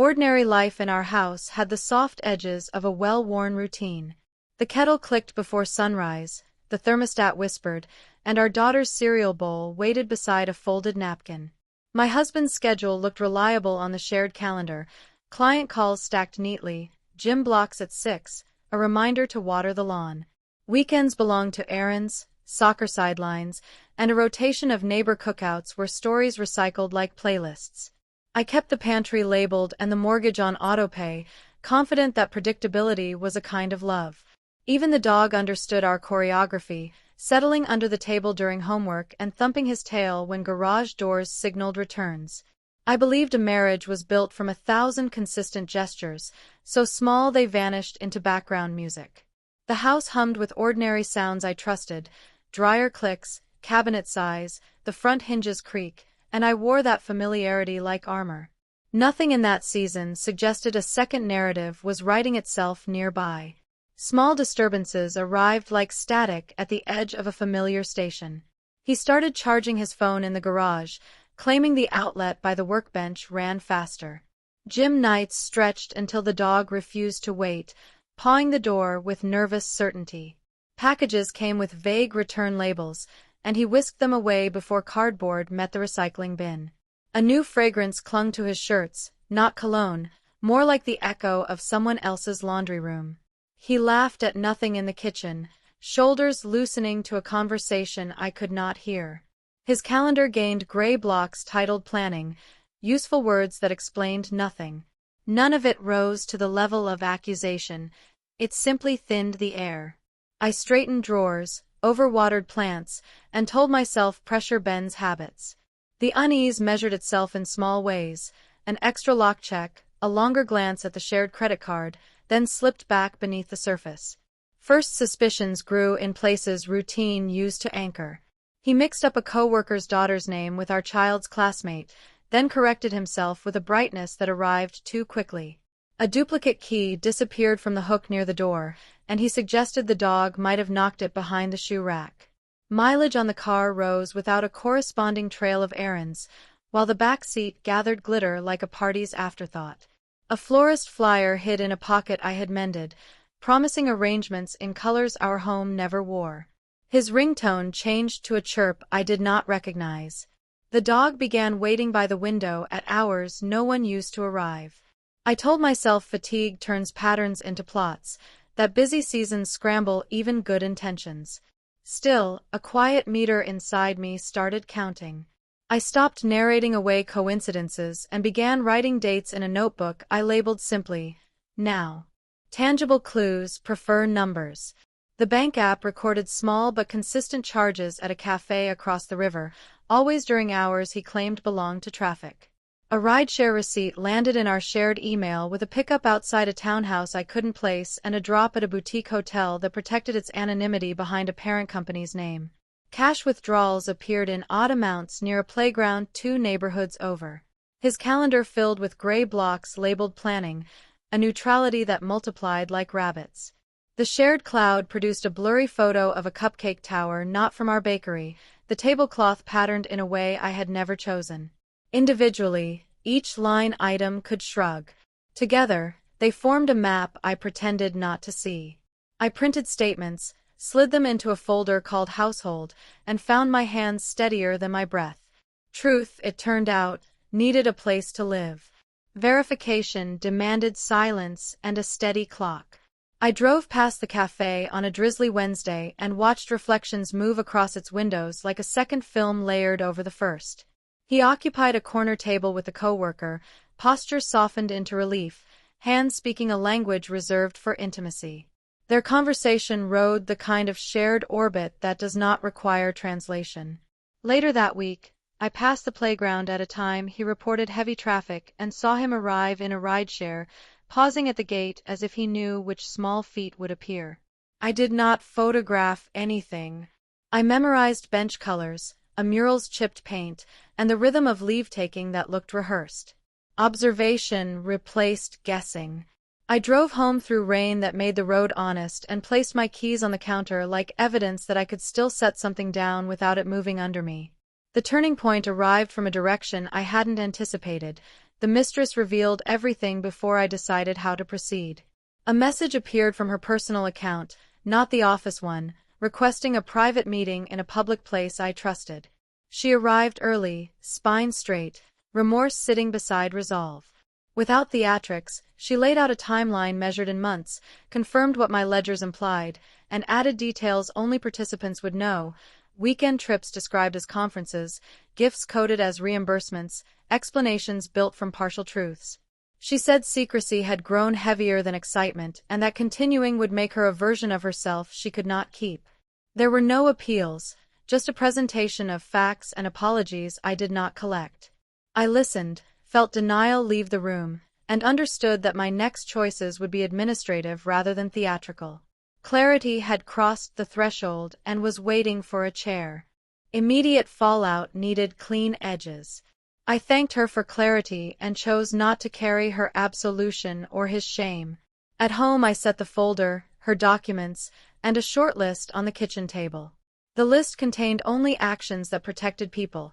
Ordinary life in our house had the soft edges of a well-worn routine. The kettle clicked before sunrise, the thermostat whispered, and our daughter's cereal bowl waited beside a folded napkin. My husband's schedule looked reliable on the shared calendar, client calls stacked neatly, gym blocks at 6, a reminder to water the lawn. Weekends belonged to errands, soccer sidelines, and a rotation of neighbor cookouts where stories recycled like playlists. I kept the pantry labeled and the mortgage on autopay, confident that predictability was a kind of love. Even the dog understood our choreography, settling under the table during homework and thumping his tail when garage doors signaled returns. I believed a marriage was built from 1,000 consistent gestures, so small they vanished into background music. The house hummed with ordinary sounds I trusted, dryer clicks, cabinet sighs, the front hinges creak, and I wore that familiarity like armor. Nothing in that season suggested a second narrative was writing itself nearby. Small disturbances arrived like static at the edge of a familiar station. He started charging his phone in the garage, claiming the outlet by the workbench ran faster. Gym nights stretched until the dog refused to wait, pawing the door with nervous certainty. Packages came with vague return labels, and he whisked them away before cardboard met the recycling bin. A new fragrance clung to his shirts, not cologne, more like the echo of someone else's laundry room. He laughed at nothing in the kitchen, shoulders loosening to a conversation I could not hear. His calendar gained gray blocks titled planning, useful words that explained nothing. None of it rose to the level of accusation, it simply thinned the air. I straightened drawers, overwatered plants, and told myself pressure bends habits. The unease measured itself in small ways, an extra lock check, a longer glance at the shared credit card, then slipped back beneath the surface. First suspicions grew in places routine used to anchor. He mixed up a coworker's daughter's name with our child's classmate, then corrected himself with a brightness that arrived too quickly. A duplicate key disappeared from the hook near the door, and he suggested the dog might have knocked it behind the shoe rack. Mileage on the car rose without a corresponding trail of errands, while the back seat gathered glitter like a party's afterthought. A florist flyer hid in a pocket I had mended, promising arrangements in colors our home never wore. His ringtone changed to a chirp I did not recognize. The dog began waiting by the window at hours no one used to arrive. I told myself fatigue turns patterns into plots, that busy seasons scramble even good intentions. Still, a quiet meter inside me started counting. I stopped narrating away coincidences and began writing dates in a notebook I labeled simply, now. Tangible clues prefer numbers. The bank app recorded small but consistent charges at a cafe across the river, always during hours he claimed belonged to traffic. A rideshare receipt landed in our shared email with a pickup outside a townhouse I couldn't place and a drop at a boutique hotel that protected its anonymity behind a parent company's name. Cash withdrawals appeared in odd amounts near a playground 2 neighborhoods over. His calendar filled with gray blocks labeled planning, a neutrality that multiplied like rabbits. The shared cloud produced a blurry photo of a cupcake tower not from our bakery, the tablecloth patterned in a way I had never chosen. Individually, each line item could shrug. Together, they formed a map I pretended not to see. I printed statements, slid them into a folder called Household, and found my hands steadier than my breath. Truth, it turned out, needed a place to live. Verification demanded silence and a steady clock. I drove past the cafe on a drizzly Wednesday and watched reflections move across its windows like a second film layered over the first. He occupied a corner table with a coworker, posture softened into relief, hands speaking a language reserved for intimacy. Their conversation rode the kind of shared orbit that does not require translation. Later that week, I passed the playground at a time he reported heavy traffic and saw him arrive in a rideshare, pausing at the gate as if he knew which small feet would appear. I did not photograph anything. I memorized bench colors, a mural's chipped paint, and the rhythm of leave-taking that looked rehearsed. Observation replaced guessing. I drove home through rain that made the road honest and placed my keys on the counter like evidence that I could still set something down without it moving under me. The turning point arrived from a direction I hadn't anticipated, the mistress revealed everything before I decided how to proceed. A message appeared from her personal account, not the office one, requesting a private meeting in a public place I trusted. She arrived early, spine straight, remorse sitting beside resolve. Without theatrics, she laid out a timeline measured in months, confirmed what my ledgers implied, and added details only participants would know: weekend trips described as conferences, gifts coded as reimbursements, explanations built from partial truths. She said secrecy had grown heavier than excitement and that continuing would make her a version of herself she could not keep. There were no appeals, just a presentation of facts and apologies I did not collect. I listened, felt denial leave the room, and understood that my next choices would be administrative rather than theatrical. Clarity had crossed the threshold and was waiting for a chair. Immediate fallout needed clean edges. I thanked her for clarity and chose not to carry her absolution or his shame. At home I set the folder, her documents, and a short list on the kitchen table. The list contained only actions that protected people: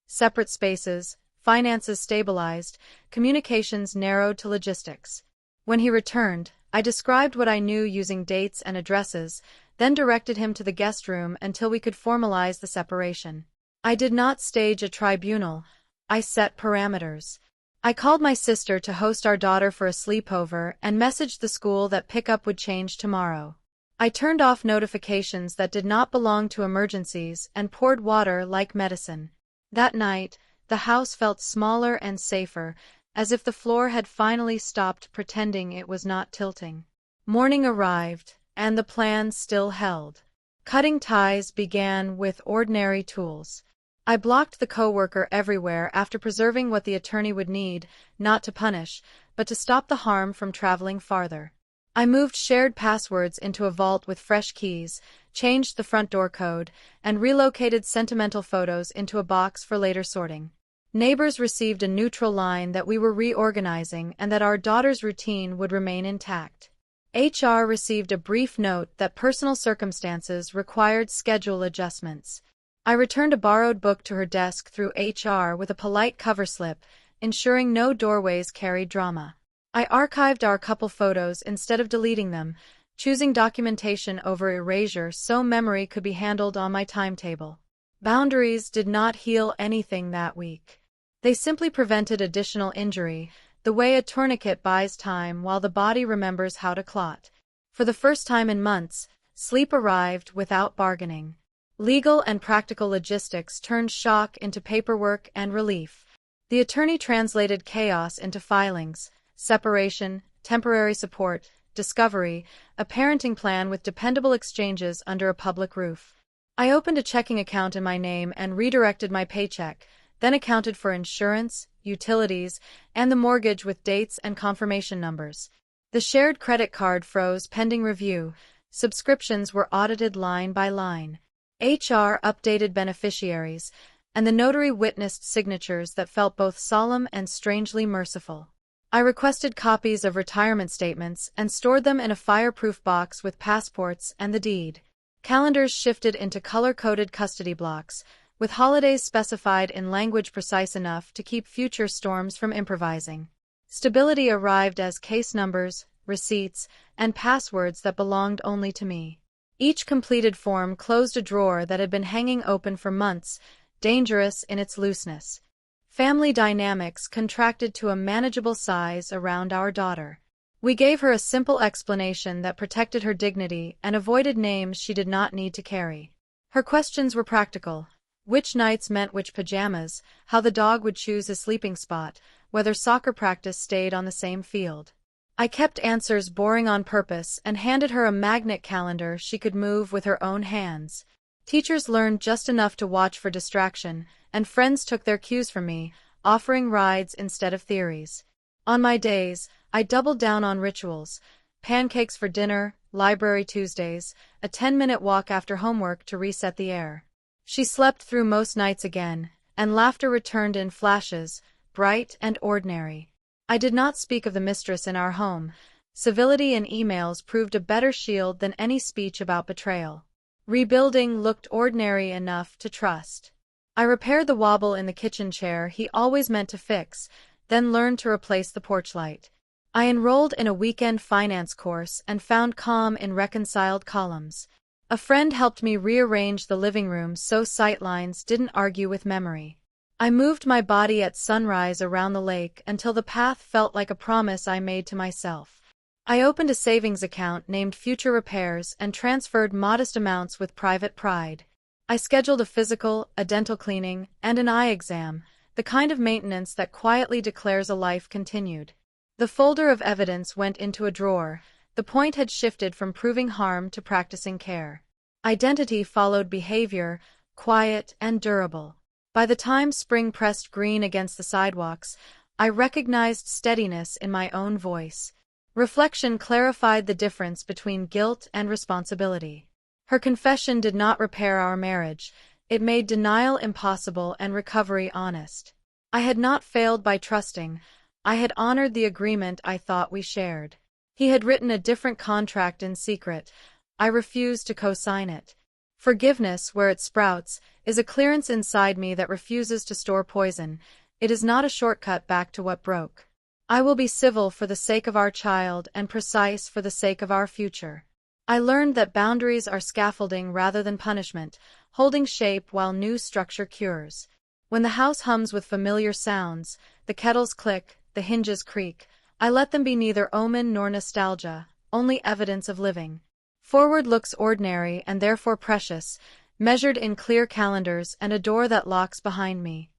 separate spaces, finances stabilized, communications narrowed to logistics. When he returned, I described what I knew using dates and addresses, then directed him to the guest room until we could formalize the separation. I did not stage a tribunal. I set parameters. I called my sister to host our daughter for a sleepover and messaged the school that pickup would change tomorrow. I turned off notifications that did not belong to emergencies and poured water like medicine. That night, the house felt smaller and safer, as if the floor had finally stopped pretending it was not tilting. Morning arrived, and the plan still held. Cutting ties began with ordinary tools. I blocked the coworker everywhere after preserving what the attorney would need, not to punish, but to stop the harm from traveling farther. I moved shared passwords into a vault with fresh keys, changed the front door code, and relocated sentimental photos into a box for later sorting. Neighbors received a neutral line that we were reorganizing and that our daughter's routine would remain intact. HR received a brief note that personal circumstances required schedule adjustments. I returned a borrowed book to her desk through HR with a polite cover slip, ensuring no doorways carried drama. I archived our couple photos instead of deleting them, choosing documentation over erasure so memory could be handled on my timetable. Boundaries did not heal anything that week. They simply prevented additional injury, the way a tourniquet buys time while the body remembers how to clot. For the first time in months, sleep arrived without bargaining. Legal and practical logistics turned shock into paperwork and relief. The attorney translated chaos into filings: separation, temporary support, discovery, a parenting plan with dependable exchanges under a public roof. I opened a checking account in my name and redirected my paycheck, then accounted for insurance, utilities, and the mortgage with dates and confirmation numbers. The shared credit card froze pending review. Subscriptions were audited line by line. HR updated beneficiaries, and the notary witnessed signatures that felt both solemn and strangely merciful. I requested copies of retirement statements and stored them in a fireproof box with passports and the deed. Calendars shifted into color-coded custody blocks, with holidays specified in language precise enough to keep future storms from improvising. Stability arrived as case numbers, receipts, and passwords that belonged only to me. Each completed form closed a drawer that had been hanging open for months, dangerous in its looseness. Family dynamics contracted to a manageable size around our daughter. We gave her a simple explanation that protected her dignity and avoided names she did not need to carry. Her questions were practical: which nights meant which pajamas, how the dog would choose his sleeping spot, whether soccer practice stayed on the same field. I kept answers boring on purpose and handed her a magnet calendar she could move with her own hands. Teachers learned just enough to watch for distraction, and friends took their cues from me, offering rides instead of theories. On my days, I doubled down on rituals: pancakes for dinner, library Tuesdays, a 10-minute walk after homework to reset the air. She slept through most nights again, and laughter returned in flashes, bright and ordinary. I did not speak of the mistress in our home. Civility in emails proved a better shield than any speech about betrayal. Rebuilding looked ordinary enough to trust. I repaired the wobble in the kitchen chair he always meant to fix, then learned to replace the porch light. I enrolled in a weekend finance course and found calm in reconciled columns. A friend helped me rearrange the living room so sightlines didn't argue with memory. I moved my body at sunrise around the lake until the path felt like a promise I made to myself. I opened a savings account named Future Repairs and transferred modest amounts with private pride. I scheduled a physical, a dental cleaning, and an eye exam, the kind of maintenance that quietly declares a life continued. The folder of evidence went into a drawer. The point had shifted from proving harm to practicing care. Identity followed behavior, quiet and durable. By the time spring pressed green against the sidewalks, I recognized steadiness in my own voice. Reflection clarified the difference between guilt and responsibility. Her confession did not repair our marriage. It made denial impossible and recovery honest. I had not failed by trusting. I had honored the agreement I thought we shared. He had written a different contract in secret. I refused to co-sign it. Forgiveness, where it sprouts, is a clearance inside me that refuses to store poison. It is not a shortcut back to what broke. I will be civil for the sake of our child and precise for the sake of our future. I learned that boundaries are scaffolding rather than punishment, holding shape while new structure cures. When the house hums with familiar sounds, the kettles click, the hinges creak, I let them be neither omen nor nostalgia, only evidence of living. Forward looks ordinary and therefore precious, measured in clear calendars and a door that locks behind me.